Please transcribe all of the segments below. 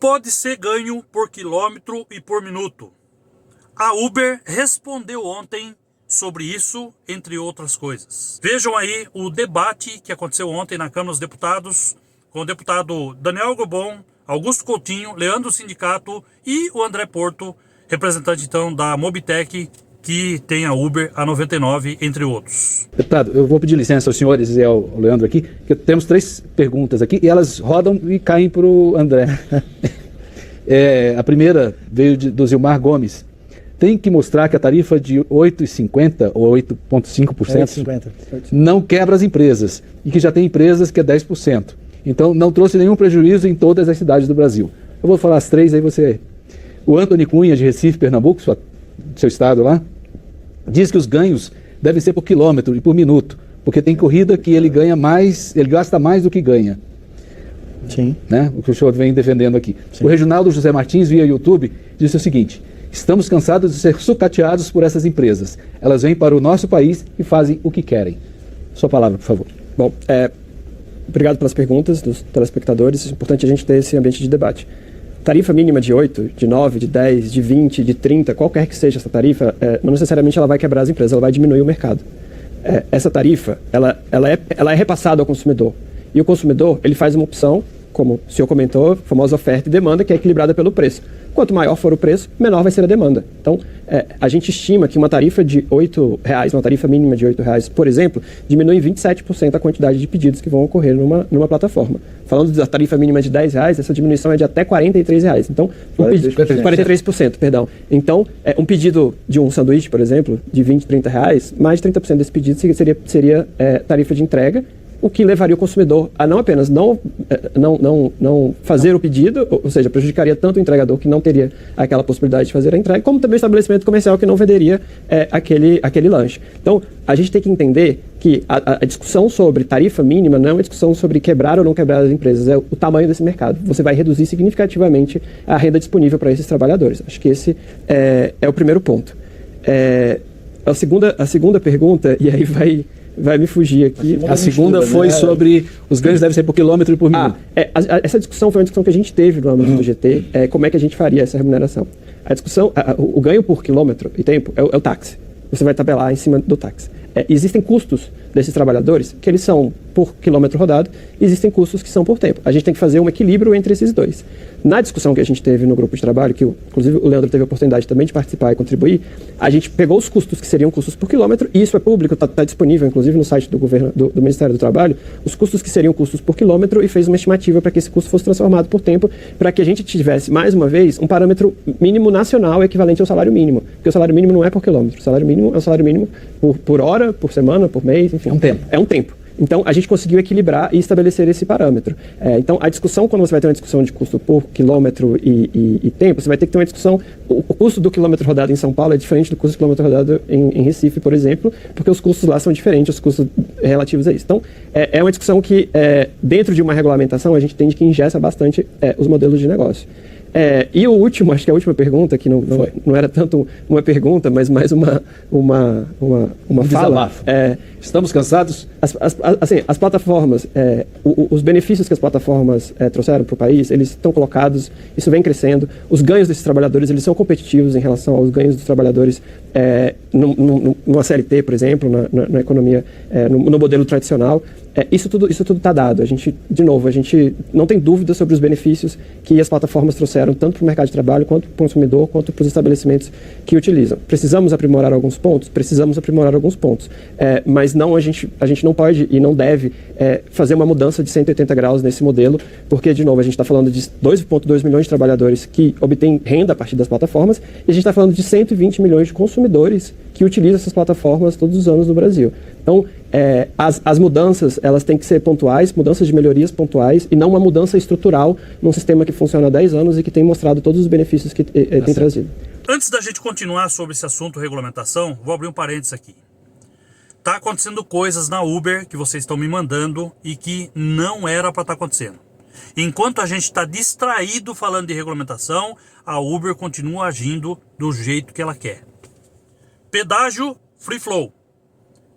pode ser ganho por quilômetro e por minuto? A Uber respondeu ontem sobre isso, entre outras coisas. Vejam aí o debate que aconteceu ontem na Câmara dos Deputados, com o deputado Daniel Gobon, Augusto Coutinho, Leandro Sindicato e o André Porto, representante então da Mobitech, que tem a Uber, a 99, entre outros. Deputado, eu vou pedir licença aos senhores e ao Leandro aqui, que temos 3 perguntas aqui e elas rodam e caem para o André. A primeira veio do Zilmar Gomes. Tem que mostrar que a tarifa de 8,50 ou 8,5% não quebra as empresas e que já tem empresas que é 10%. Então não trouxe nenhum prejuízo em todas as cidades do Brasil. Eu vou falar as 3, aí você... O Antony Cunha, de Recife, Pernambuco, seu estado lá, diz que os ganhos devem ser por quilômetro e por minuto, porque tem corrida que ele ganha mais, ele gasta mais do que ganha. Sim. Né? O que o senhor vem defendendo aqui. Sim. O Reginaldo José Martins, via YouTube, disse o seguinte: estamos cansados de ser sucateados por essas empresas. Elas vêm para o nosso país e fazem o que querem. Sua palavra, por favor. Bom, obrigado pelas perguntas dos telespectadores. É importante a gente ter esse ambiente de debate. Tarifa mínima de 8, de 9, de 10, de 20, de 30, qualquer que seja essa tarifa, não necessariamente ela vai quebrar as empresas, ela vai diminuir o mercado. Essa tarifa, ela é repassada ao consumidor. E o consumidor, ele faz uma opção, como o senhor comentou, a famosa oferta e demanda, que é equilibrada pelo preço. Quanto maior for o preço, menor vai ser a demanda. Então, a gente estima que uma tarifa de R$8, uma tarifa mínima de R$8, por exemplo, diminui em 27% a quantidade de pedidos que vão ocorrer numa plataforma. Falando da tarifa mínima de R$10, essa diminuição é de até R$43. Então, 43%, perdão. Então, um pedido de um sanduíche, por exemplo, de R$20, R$30, mais de 30% desse pedido seria tarifa de entrega, o que levaria o consumidor a não apenas não fazer o pedido, ou seja, prejudicaria tanto o entregador que não teria aquela possibilidade de fazer a entrega, como também o estabelecimento comercial que não venderia aquele lanche. Então, a gente tem que entender que a discussão sobre tarifa mínima não é uma discussão sobre quebrar ou não quebrar as empresas, é o tamanho desse mercado. Você vai reduzir significativamente a renda disponível para esses trabalhadores. Acho que esse é o primeiro ponto. A segunda pergunta, e aí vai me fugir aqui. A segunda foi sobre os ganhos devem ser por quilômetro e por minuto. Essa discussão foi uma discussão que a gente teve no âmbito do GT, como é que a gente faria essa remuneração. A discussão, o ganho por quilômetro e tempo é o táxi. Você vai tabelar em cima do táxi. Existem custos desses trabalhadores que eles são por quilômetro rodado, e existem custos que são por tempo. A gente tem que fazer um equilíbrio entre esses dois. Na discussão que a gente teve no grupo de trabalho, que inclusive o Leandro teve a oportunidade também de participar e contribuir, a gente pegou os custos que seriam custos por quilômetro, e isso é público, está disponível inclusive no site do governo, do Ministério do Trabalho, os custos que seriam custos por quilômetro, e fez uma estimativa para que esse custo fosse transformado por tempo, para que a gente tivesse, mais uma vez, um parâmetro mínimo nacional equivalente ao salário mínimo. Porque o salário mínimo não é por quilômetro, o salário mínimo é o salário mínimo por hora, por semana, por mês, enfim. É um tempo. Então, a gente conseguiu equilibrar e estabelecer esse parâmetro. Então, a discussão, quando você vai ter uma discussão de custo por quilômetro e tempo, você vai ter que ter uma discussão... O custo do quilômetro rodado em São Paulo é diferente do custo do quilômetro rodado em Recife, por exemplo, porque os custos lá são diferentes, os custos relativos a isso. Então, é uma discussão que, dentro de uma regulamentação, a gente entende que engessa bastante os modelos de negócio. E o último, acho que a última pergunta, que não era tanto uma pergunta, mas mais uma fala. Estamos cansados? As plataformas, os benefícios que as plataformas trouxeram para o país, eles estão colocados, isso vem crescendo. Os ganhos desses trabalhadores, eles são competitivos em relação aos ganhos dos trabalhadores numa CLT, por exemplo, na economia, no modelo tradicional. Isso tudo está dado. A gente não tem dúvida sobre os benefícios que as plataformas trouxeram, tanto para o mercado de trabalho, quanto para o consumidor, quanto para os estabelecimentos que utilizam. Precisamos aprimorar alguns pontos? Precisamos aprimorar alguns pontos. Mas a gente não pode e não deve fazer uma mudança de 180 graus nesse modelo, porque, de novo, a gente está falando de 2,2 milhões de trabalhadores que obtêm renda a partir das plataformas, e a gente está falando de 120 milhões de consumidores que utilizam essas plataformas todos os anos no Brasil. Então, as mudanças, elas têm que ser pontuais, mudanças de melhorias pontuais, e não uma mudança estrutural num sistema que funciona há 10 anos e que tem mostrado todos os benefícios que tem trazido. Antes da gente continuar sobre esse assunto regulamentação, vou abrir um parênteses aqui. Tá acontecendo coisas na Uber que vocês estão me mandando e que não era para estar acontecendo. Enquanto a gente está distraído falando de regulamentação, a Uber continua agindo do jeito que ela quer. Pedágio Free Flow.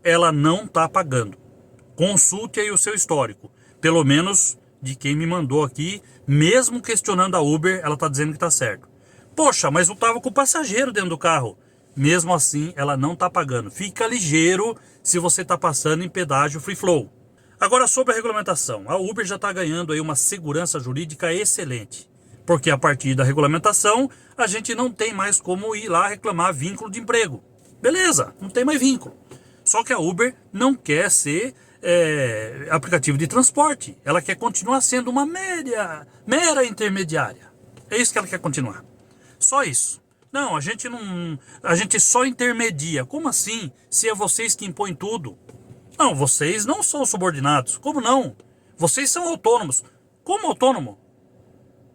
Ela não está pagando. Consulte aí o seu histórico. Pelo menos de quem me mandou aqui Mesmo questionando a Uber, ela está dizendo que está certo. Poxa, mas eu estava com o passageiro dentro do carro. Mesmo assim, ela não está pagando. Fica ligeiro se você está passando em pedágio free flow. Agora, sobre a regulamentação. A Uber já está ganhando aí uma segurança jurídica excelente. Porque a partir da regulamentação, a gente não tem mais como ir lá reclamar vínculo de emprego. Beleza, não tem mais vínculo. Só que a Uber não quer ser aplicativo de transporte. Ela quer continuar sendo uma mera intermediária. É isso que ela quer continuar. Só isso. Não, a gente só intermedia. Como assim? Se é vocês que impõem tudo. Não, vocês não são subordinados. Como não? Vocês são autônomos. Como autônomo?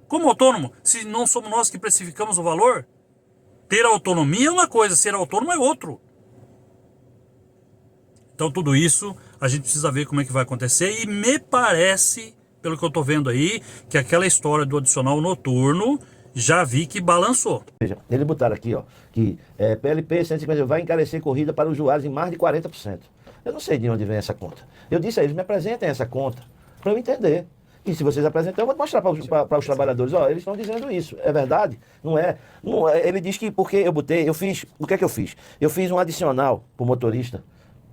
Como autônomo? Se não somos nós que precificamos o valor? Ter autonomia é uma coisa, ser autônomo é outro. Então tudo isso a gente precisa ver como é que vai acontecer. E me parece, pelo que eu estou vendo aí, que aquela história do adicional noturno já vi que balançou. Veja, eles botaram aqui, ó, que PLP 150 vai encarecer corrida para usuários em mais de 40%. Eu não sei de onde vem essa conta. Eu disse a eles, me apresentem essa conta, para eu entender. E se vocês apresentarem, eu vou mostrar para os trabalhadores, ó, eles estão dizendo isso. É verdade? Não é? Não é. Ele diz que porque eu fiz, o que é que eu fiz? Eu fiz um adicional para o motorista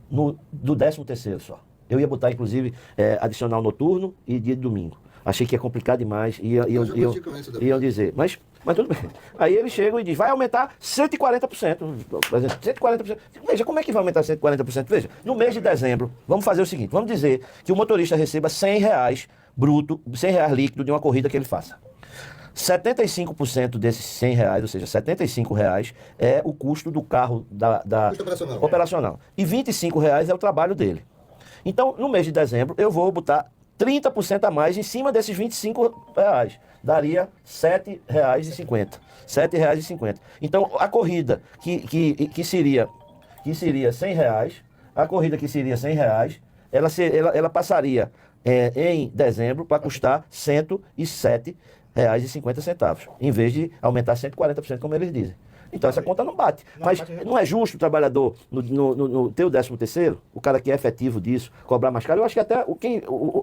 do 13º só. Eu ia botar, inclusive, adicional noturno e dia de domingo. Achei que ia complicar demais, iam dizer, mas tudo bem. Aí eles chegam e dizem, vai aumentar 140%. 140%. Veja, como é que vai aumentar 140%? Veja, no mês de dezembro, vamos fazer o seguinte, vamos dizer que o motorista receba R$100 bruto, R$100 líquido de uma corrida que ele faça. 75% desses R$100, ou seja, R$75 é o custo do carro custo operacional. E R$25 é o trabalho dele. Então, no mês de dezembro, eu vou botar 30% a mais em cima desses R$25. Daria R$7,50. R$7,50. Então, a corrida que seria R$100, a corrida que seria R$100, ela passaria em dezembro para custar R$107,50, em vez de aumentar 140%, como eles dizem. Então essa conta não bate. Mas não é justo o trabalhador, no teu 13º, o cara que é efetivo disso, cobrar mais caro. Eu acho que até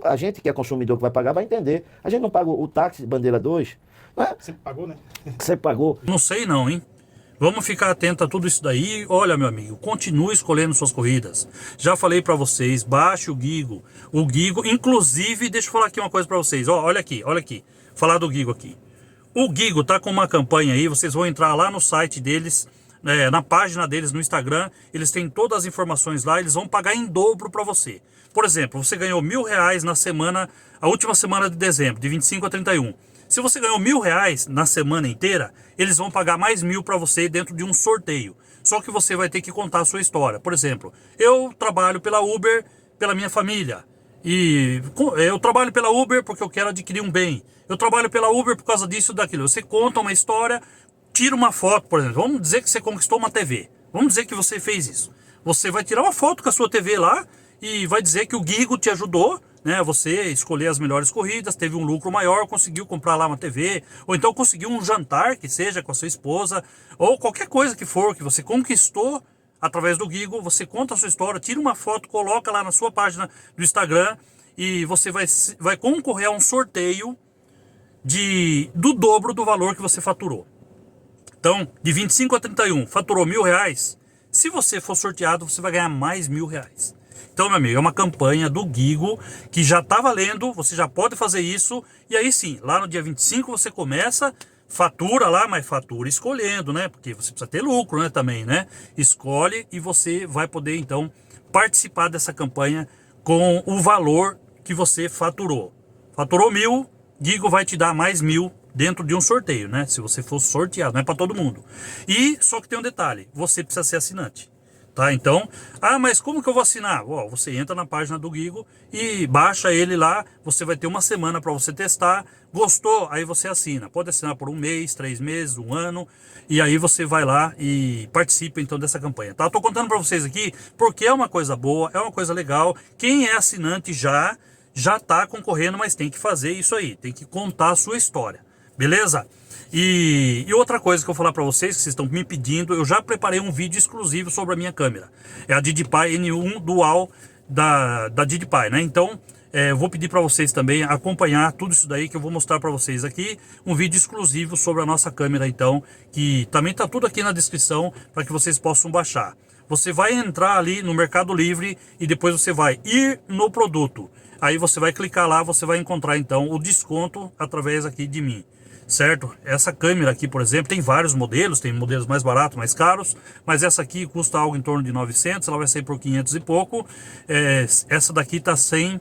a gente que é consumidor que vai pagar vai entender. A gente não paga o táxi bandeira 2. Não é? Sempre pagou, né? Sempre pagou. Não sei não, hein? Vamos ficar atento a tudo isso daí. Olha, meu amigo, continue escolhendo suas corridas. Já falei pra vocês, baixe o Gigo. O Gigo, inclusive, deixa eu falar aqui uma coisa pra vocês. Olha aqui. Falar do Gigo aqui. O Gigo tá com uma campanha aí, vocês vão entrar lá no site deles, na página deles no Instagram, eles têm todas as informações lá, eles vão pagar em dobro para você. Por exemplo, você ganhou R$1.000 na semana, a última semana de dezembro, de 25 a 31. Se você ganhou R$1.000 na semana inteira, eles vão pagar mais 1.000 para você dentro de um sorteio. Só que você vai ter que contar a sua história. Por exemplo, eu trabalho pela Uber, pela minha família. E eu trabalho pela Uber porque eu quero adquirir um bem. Eu trabalho pela Uber por causa disso e daquilo. Você conta uma história, tira uma foto, por exemplo. Vamos dizer que você conquistou uma TV. Vamos dizer que você fez isso. Você vai tirar uma foto com a sua TV lá e vai dizer que o Gigo te ajudou, né? Você escolher as melhores corridas, teve um lucro maior, conseguiu comprar lá uma TV, ou então conseguiu um jantar, que seja com a sua esposa, ou qualquer coisa que for que você conquistou através do Gigo. Você conta a sua história, tira uma foto, coloca lá na sua página do Instagram e você vai concorrer a um sorteio do dobro do valor que você faturou. Então, de 25 a 31, faturou R$1.000. Se você for sorteado, você vai ganhar mais R$1.000. Então, meu amigo, é uma campanha do Gigo que já está valendo, você já pode fazer isso. E aí sim, lá no dia 25 você começa, fatura lá, mas fatura escolhendo, né? Porque você precisa ter lucro, né, também, né? Escolhe e você vai poder, então, participar dessa campanha com o valor que você faturou. Faturou 1.000, Gigo vai te dar mais 1.000 dentro de um sorteio, né? Se você for sorteado, não é para todo mundo. E só que tem um detalhe, você precisa ser assinante, tá? Então, mas como que eu vou assinar? Você entra na página do Gigo e baixa ele lá, você vai ter uma semana para você testar. Gostou? Aí você assina. Pode assinar por 1 mês, 3 meses, 1 ano, e aí você vai lá e participa então dessa campanha, tá? Tô contando para vocês aqui porque é uma coisa boa, é uma coisa legal. Quem é assinante já está concorrendo, mas tem que fazer isso aí, tem que contar a sua história, beleza? E outra coisa que eu vou falar para vocês, que vocês estão me pedindo, eu já preparei um vídeo exclusivo sobre a minha câmera. É a DJI N1 Dual da DJI, né? Então, Vou pedir para vocês também acompanhar tudo isso daí que eu vou mostrar para vocês aqui, um vídeo exclusivo sobre a nossa câmera, então, que também está tudo aqui na descrição para que vocês possam baixar. Você vai entrar ali no Mercado Livre e depois você vai ir no produto. Aí você vai clicar lá, você vai encontrar então o desconto através aqui de mim, certo? Essa câmera aqui, por exemplo, tem vários modelos, tem modelos mais baratos, mais caros, mas essa aqui custa algo em torno de 900, ela vai sair por 500 e pouco. Essa daqui está sem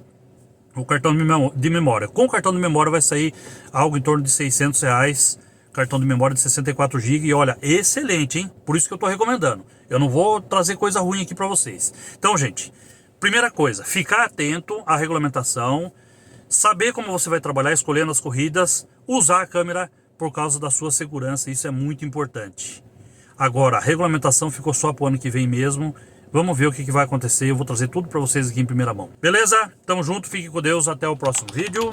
o cartão de memória. Com o cartão de memória vai sair algo em torno de R$600, cartão de memória de 64 GB, e olha, excelente, hein? Por isso que eu estou recomendando. Eu não vou trazer coisa ruim aqui para vocês. Então, gente, primeira coisa, ficar atento à regulamentação, saber como você vai trabalhar escolhendo as corridas, usar a câmera por causa da sua segurança, isso é muito importante. Agora, a regulamentação ficou só para o ano que vem mesmo. Vamos ver o que vai acontecer, eu vou trazer tudo para vocês aqui em primeira mão. Beleza? Tamo junto, fique com Deus, até o próximo vídeo.